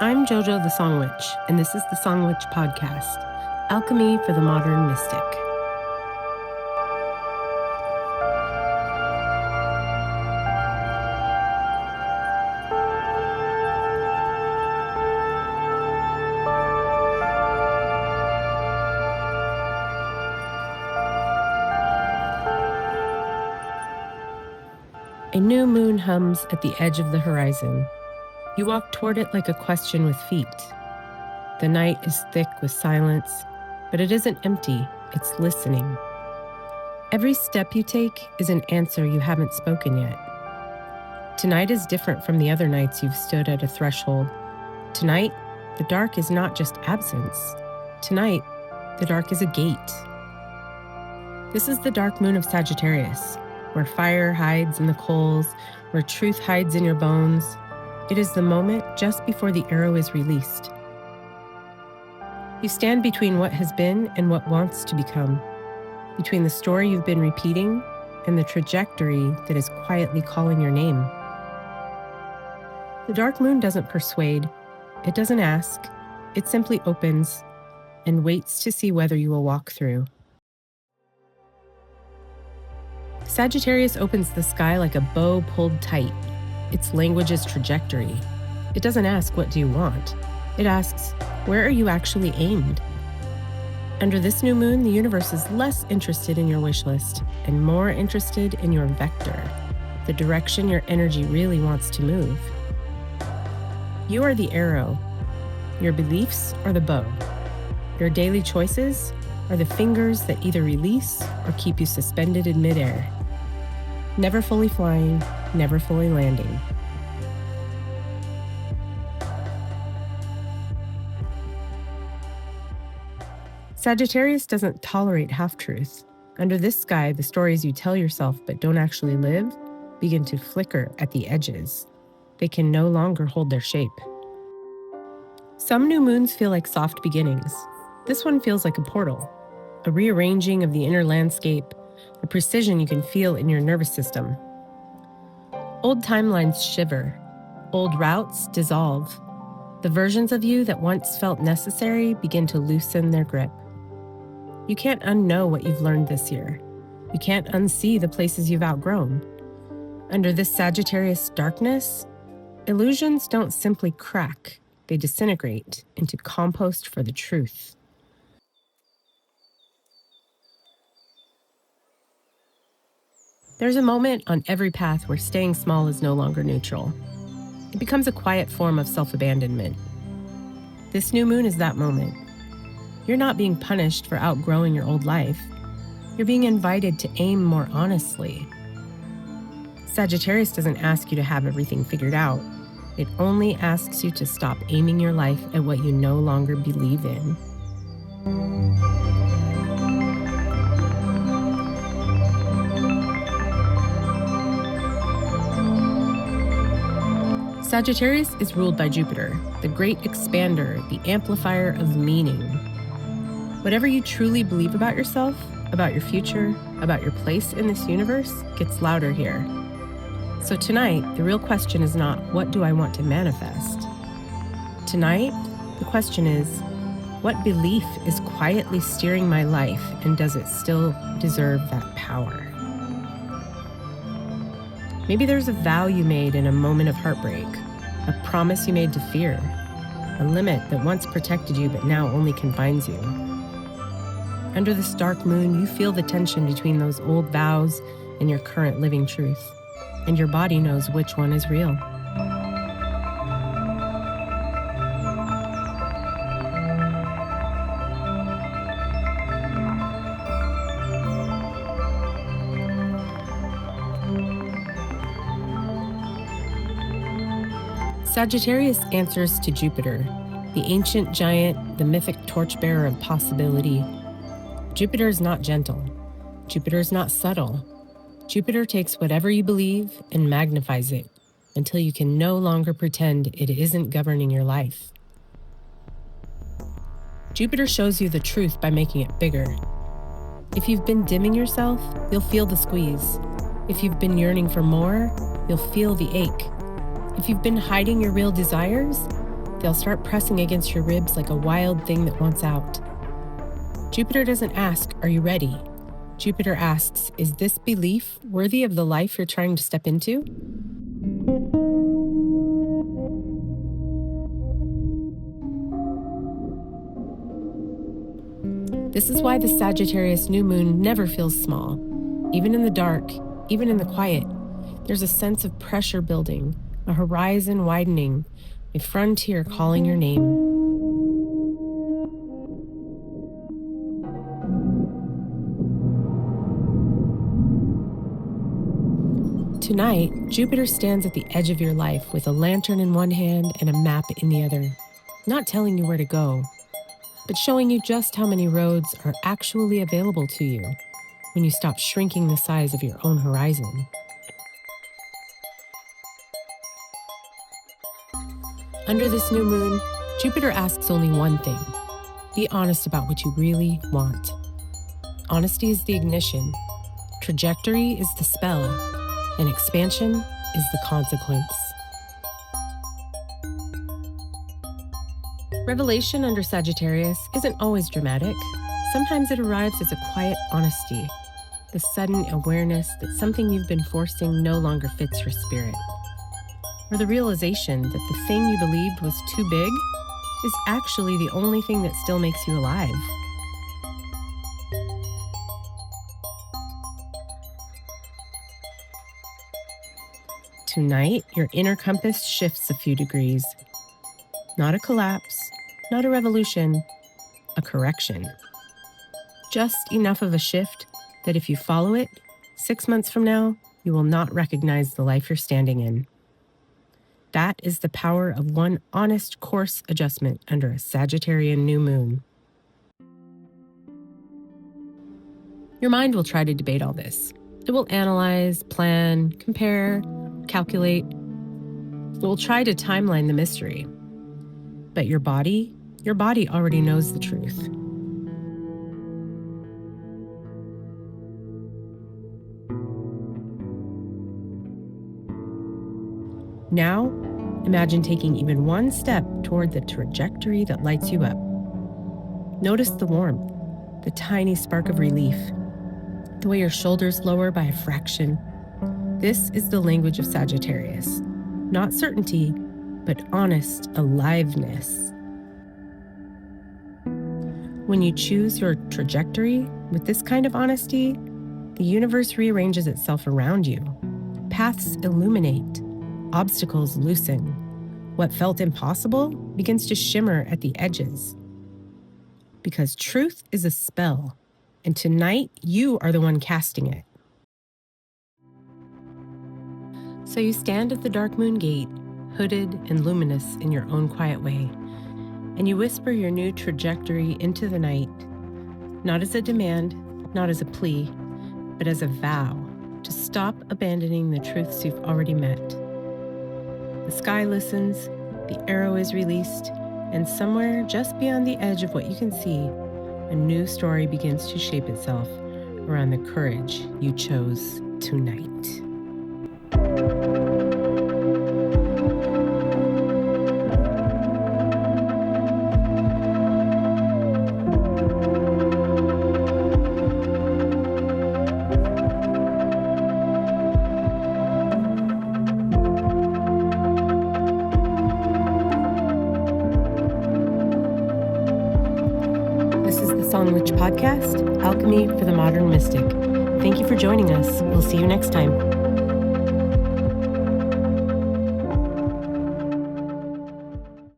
I'm JoJo the Song Witch, and this is the Song Witch Podcast, Alchemy for the Modern Mystic. A new moon hums at the edge of the horizon. You walk toward it like a question with feet. The night is thick with silence, but it isn't empty, it's listening. Every step you take is an answer you haven't spoken yet. Tonight is different from the other nights you've stood at a threshold. Tonight, the dark is not just absence. Tonight, the dark is a gate. This is the dark moon of Sagittarius, where fire hides in the coals, where truth hides in your bones. It is the moment just before the arrow is released. You stand between what has been and what wants to become, between the story you've been repeating and the trajectory that is quietly calling your name. The dark moon doesn't persuade, it doesn't ask, it simply opens and waits to see whether you will walk through. Sagittarius opens the sky like a bow pulled tight. Its language is trajectory. It doesn't ask, what do you want? It asks, where are you actually aimed? Under this new moon, the universe is less interested in your wish list and more interested in your vector, the direction your energy really wants to move. You are the arrow. Your beliefs are the bow. Your daily choices are the fingers that either release or keep you suspended in midair. Never fully flying, never fully landing. Sagittarius doesn't tolerate half-truth. Under this sky, the stories you tell yourself but don't actually live begin to flicker at the edges. They can no longer hold their shape. Some new moons feel like soft beginnings. This one feels like a portal, a rearranging of the inner landscape, a precision you can feel in your nervous system. Old timelines shiver. Old routes dissolve. The versions of you that once felt necessary begin to loosen their grip. You can't unknow what you've learned this year. You can't unsee the places you've outgrown. Under this Sagittarius darkness, illusions don't simply crack, they disintegrate into compost for the truth. There's a moment on every path where staying small is no longer neutral. It becomes a quiet form of self-abandonment. This new moon is that moment. You're not being punished for outgrowing your old life. You're being invited to aim more honestly. Sagittarius doesn't ask you to have everything figured out. It only asks you to stop aiming your life at what you no longer believe in. Sagittarius is ruled by Jupiter, the great expander, the amplifier of meaning. Whatever you truly believe about yourself, about your future, about your place in this universe, gets louder here. So tonight, the real question is not, what do I want to manifest? Tonight, the question is, what belief is quietly steering my life, and does it still deserve that power? Maybe there's a vow you made in a moment of heartbreak, a promise you made to fear, a limit that once protected you but now only confines you. Under this dark moon, you feel the tension between those old vows and your current living truth, and your body knows which one is real. Sagittarius answers to Jupiter, the ancient giant, the mythic torchbearer of possibility. Jupiter is not gentle. Jupiter is not subtle. Jupiter takes whatever you believe and magnifies it until you can no longer pretend it isn't governing your life. Jupiter shows you the truth by making it bigger. If you've been dimming yourself, you'll feel the squeeze. If you've been yearning for more, you'll feel the ache. If you've been hiding your real desires, They'll start pressing against your ribs like a wild thing that wants out. Jupiter doesn't ask, "Are you ready?" Jupiter asks, "Is this belief worthy of the life you're trying to step into?" This is why the Sagittarius New Moon never feels small. Even in the dark, even in the quiet, there's a sense of pressure building, a horizon widening, a frontier calling your name. Tonight, Jupiter stands at the edge of your life with a lantern in one hand and a map in the other, not telling you where to go, but showing you just how many roads are actually available to you when you stop shrinking the size of your own horizon. Under this new moon, Jupiter asks only one thing: be honest about what you really want. Honesty is the ignition, trajectory is the spell, and expansion is the consequence. Revelation under Sagittarius isn't always dramatic. Sometimes it arrives as a quiet honesty, the sudden awareness that something you've been forcing no longer fits your spirit, or the realization that the thing you believed was too big is actually the only thing that still makes you alive. Tonight, your inner compass shifts a few degrees. Not a collapse, not a revolution, a correction. Just enough of a shift that if you follow it, 6 months from now, you will not recognize the life you're standing in. That is the power of one honest course adjustment under a Sagittarian new moon. Your mind will try to debate all this. It will analyze, plan, compare, calculate. It will try to timeline the mystery. But your body already knows the truth. Now, imagine taking even one step toward the trajectory that lights you up. Notice the warmth, the tiny spark of relief, the way your shoulders lower by a fraction. This is the language of Sagittarius. Not certainty, but honest aliveness. When you choose your trajectory with this kind of honesty, the universe rearranges itself around you. Paths illuminate, obstacles loosen. What felt impossible begins to shimmer at the edges. Because truth is a spell, and tonight you are the one casting it. So you stand at the dark moon gate, hooded and luminous in your own quiet way, and you whisper your new trajectory into the night, not as a demand, not as a plea, but as a vow to stop abandoning the truths you've already met. The sky listens, the arrow is released, and somewhere just beyond the edge of what you can see, a new story begins to shape itself around the courage you chose tonight. Song-Rich Podcast, Alchemy for the Modern Mystic. Thank you for joining us. We'll see you next time.